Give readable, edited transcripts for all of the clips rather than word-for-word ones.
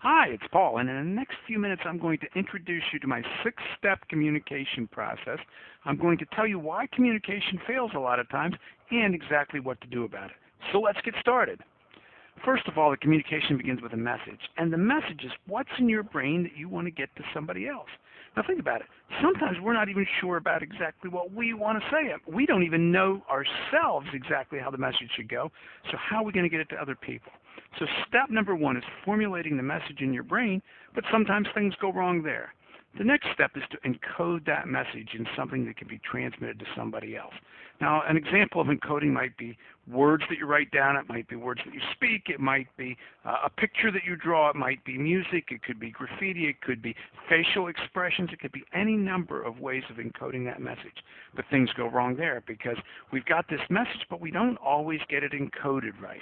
Hi, it's Paul, and in the next few minutes I'm going to introduce you to my six-step communication process. I'm going to tell you why communication fails a lot of times and exactly what to do about it. So let's get started. First of all, the communication begins with a message, and the message is what's in your brain that you want to get to somebody else. Now think about it. Sometimes we're not even sure about exactly what we want to say. We don't even know ourselves exactly how the message should go, so how are we going to get it to other people? So step number one is formulating the message in your brain, but sometimes things go wrong there. The next step is to encode that message in something that can be transmitted to somebody else. Now, an example of encoding might be words that you write down, it might be words that you speak, it might be a picture that you draw, it might be music, it could be graffiti, it could be facial expressions, it could be any number of ways of encoding that message. But things go wrong there because we've got this message, but we don't always get it encoded right.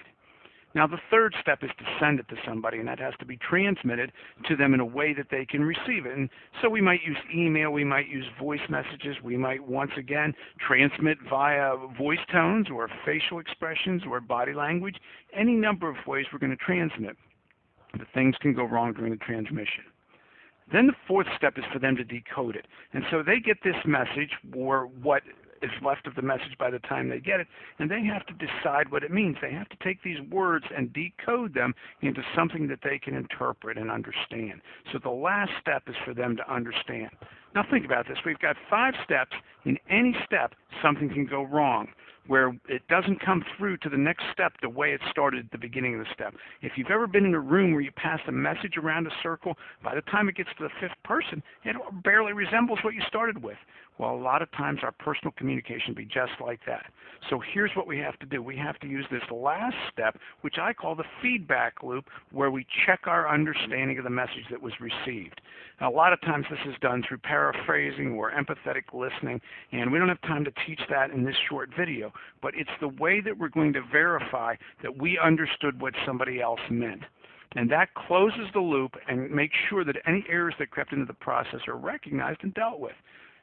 Now, the third step is to send it to somebody, and that has to be transmitted to them in a way that they can receive it. And so we might use email, we might use voice messages, we might once again transmit via voice tones or facial expressions or body language, any number of ways we're going to transmit. But things can go wrong during the transmission. Then the fourth step is for them to decode it. And so they get this message, or what is left of the message by the time they get it, and they have to decide what it means. They have to take these words and decode them into something that they can interpret and understand. So the last step is for them to understand. Now think about this. We've got 5 steps. In any step, something can go wrong, where it doesn't come through to the next step the way it started at the beginning of the step. If you've ever been in a room where you pass a message around a circle, by the time it gets to the 5th person, it barely resembles what you started with. Well, a lot of times our personal communication be just like that. So here's what we have to do. We have to use this last step, which I call the feedback loop, where we check our understanding of the message that was received. Now, a lot of times this is done through paraphrasing or empathetic listening, and we don't have time to teach that in this short video, but it's the way that we're going to verify that we understood what somebody else meant. And that closes the loop and makes sure that any errors that crept into the process are recognized and dealt with.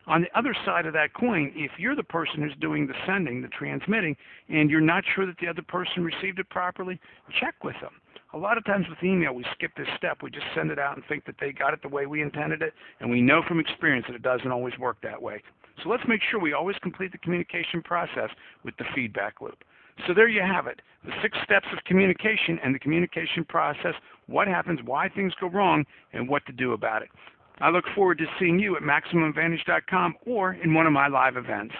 On the other side of that coin, if you're the person who's doing the sending, the transmitting, and you're not sure that the other person received it properly, check with them. A lot of times with email, we skip this step. We just send it out and think that they got it the way we intended it, and we know from experience that it doesn't always work that way. So let's make sure we always complete the communication process with the feedback loop. So there you have it, the 6 steps of communication and the communication process, what happens, why things go wrong, and what to do about it. I look forward to seeing you at MaximumAdvantage.com or in one of my live events.